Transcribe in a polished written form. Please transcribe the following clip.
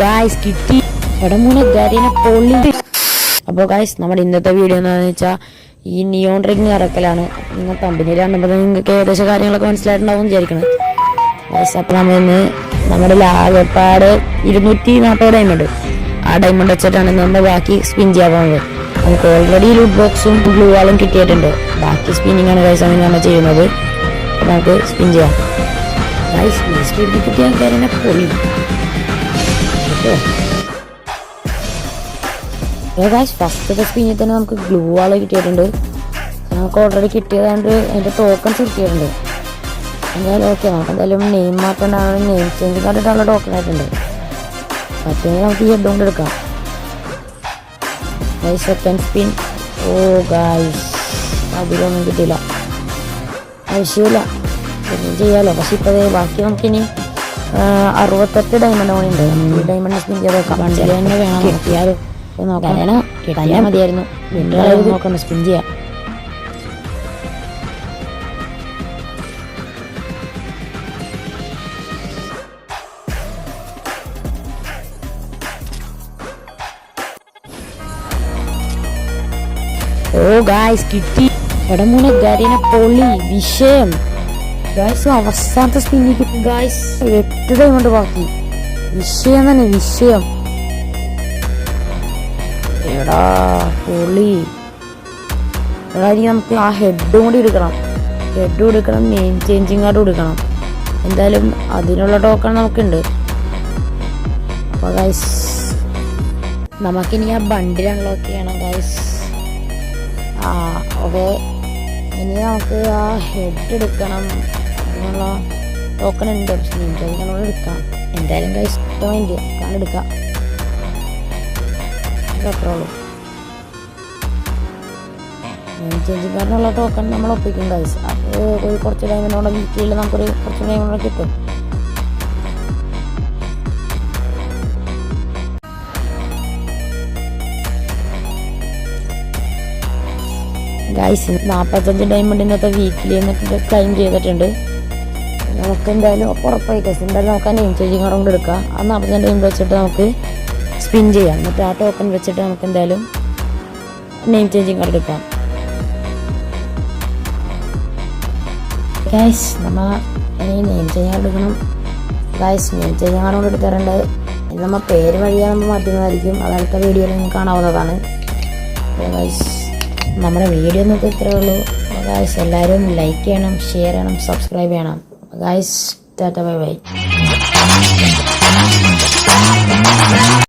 Guys കിട്ടി എടമൂന്ന് ഗരീനെ പൊളി. അപ്പോൾ ഗായ്സ് നമ്മുടെ ഇന്നത്തെ വീഡിയോ എന്താണെന്ന് വെച്ചാൽ ഈ നിയോൺ റിംഗ് ഇറക്കലാണ്. നിങ്ങൾ കമ്പനിയിൽ കണ്ടപ്പോൾ നിങ്ങൾക്ക് ഏകദേശം കാര്യങ്ങളൊക്കെ മനസ്സിലായിട്ടുണ്ടാവും വിചാരിക്കണം ഗായ്സ്. അപ്പോൾ നമ്മളിന്ന് നമ്മുടെ ലാഗപ്പാട് 240 ഡയമണ്ട്, ആ ഡയമണ്ട് വെച്ചിട്ടാണ് നമ്മൾ ബാക്കി സ്പിൻ ചെയ്യാൻ പോകുന്നത്. നമുക്ക് ഓൾറെഡി ലൂട്ട് ബോക്സും ബ്ലൂ വാളും കിട്ടിയിട്ടുണ്ട്. ബാക്കി സ്പിന്നിങ് ആണ് ഗായ്സ് അങ്ങനെയാണ് ചെയ്യുന്നത്. അപ്പോൾ നമുക്ക് സ്പിൻ ചെയ്യാം ഗായ്സ്. സ്പീഡിൽ കിട്ടിയ ഗരീനെ പൊളി. ഫസ്റ്റത്തെ സ്പിന്നിൽ തന്നെ നമുക്ക് ഗ്ലൂ വാള് കിട്ടിയിട്ടുണ്ട്. നമുക്ക് ഓൾറെഡി കിട്ടിയതാണ്ട് അതിൻ്റെ ടോക്കൺസ് കിട്ടിയിട്ടുണ്ട്. എന്തായാലും ഓക്കെ, നമുക്ക് എന്തായാലും നെയിം മാറ്റേണ്ടതാണ്. നെയിം ചേഞ്ച് കാർഡിട്ടുള്ള ടോക്കൺ ആയിട്ടുണ്ട്. പറ്റുമെങ്കിൽ നമുക്ക് ഈ ഹെഡ് കൊണ്ട് എടുക്കാം. Second spin. ഗായ്സ് അതിലൊന്നും കിട്ടിയില്ല. ആവശ്യമില്ല, ഒന്നും ചെയ്യാമല്ലോ. പക്ഷെ ഇപ്പോൾ ബാക്കി നമുക്കിനി 68 ഡയമണ്ട് കൂടി ഉണ്ട്. ഈ ഡയമണ്ട് സ്പിൻ ചെയ്ത് വെക്കാം. വണ്ടിയിൽ തന്നെ വേണം കിട്ടിയാലും നോക്കാം. കിട്ടാൻ മതിയായിരുന്നു. വീണ്ടും നോക്കണം, സ്പിൻ ചെയ്യാം. ഗായ്സ് കിട്ടി എടമൂന്ന് ഗരീനെ പൊളി. വിഷയം ഗായ്സ്, അവസാനത്തെ സ്പിന്നിൽ കിട്ടി ഗായ്സ്. 8 ഡയമണ്ട് ബാക്കി. വിഷയം തന്നെ, വിഷയം. എടാ പൊളി. നമുക്ക് ആ ഹെഡും കൂടി എടുക്കണം. ഹെഡും എടുക്കണം, നെയിം ചേഞ്ചിങ് കാർഡും എടുക്കണം. എന്തായാലും അതിനുള്ള ടോക്കൺ നമുക്കുണ്ട്. അപ്പോൾ ഗായ്സ് നമുക്കിനി ആ ബണ്ടിൽ അൺലോക്ക് ചെയ്യണം ഗായ്സ്. ഓക്കെ, ഇനി നമുക്ക് ആ ഹെഡ് എടുക്കണം. അതിനുള്ള ടോക്കൺ ഉണ്ട്, പക്ഷെ നെയിം ചേഞ്ചിങ് കാർഡോട് എടുക്കാം. എന്തായാലും ഗായ്സ് മൈൻഡ് കാരണം എടുക്കാം. അത്രയുള്ളൂ. നെയിം ചേഞ്ചിങ് കാർഡിനുള്ള ടോക്കൺ നമ്മൾ ഒപ്പിക്കും ഗൈസ്. അത് ഒരു കുറച്ച് ടൈമിനോടെ വീക്കിൽ നമുക്കൊരു കുറച്ച് ടൈമിനോടെ കിട്ടും. ഗൈസ് 45 ഡയമണ്ട് ഇന്നത്തെ വീക്കിലി എന്നൊക്കെ ക്ലെയിം ചെയ്തിട്ടുണ്ട്. നമുക്ക് എന്തായാലും ഉറപ്പായി ഗൈസ്. എന്തായാലും നമുക്ക് ആ നെയിം ചേഞ്ചിങ് കാർഡ് കൊണ്ട് എടുക്കാം. ആ 45 ഡയമണ്ട് വെച്ചിട്ട് നമുക്ക് സ്പിൻ ചെയ്യാം. എന്നിട്ട് ആ ടോക്കൺ വെച്ചിട്ട് നമുക്ക് എന്തായാലും നെയിം ചേഞ്ചിങ് കാർഡ് എടുക്കാം ഗൈസ്. നമ്മൾ ഇനി നെയിം ചേഞ്ചിങ് കാർഡ് എടുക്കണം ഗൈസ്. നെയിം ചേഞ്ചിങ് കാർഡ് കൊണ്ട് എടുക്കാറുണ്ട്. ഇത് നമ്മൾ പേര് വഴിയാണ് നമ്മൾ മാറ്റുന്നതായിരിക്കും. അത് അടുത്ത വീഡിയോയിൽ നിങ്ങൾക്ക് കാണാവുന്നതാണ് ഗൈസ്. നമ്മുടെ വീഡിയോ എന്നൊക്കെ ഇത്രയേ ഉള്ളൂ ഗൈസ്. എല്ലാവരും ലൈക്ക് ചെയ്യണം, ഷെയർ ചെയ്യണം, സബ്സ്ക്രൈബ് ചെയ്യണം ഗൈസ്. Tata bye bye.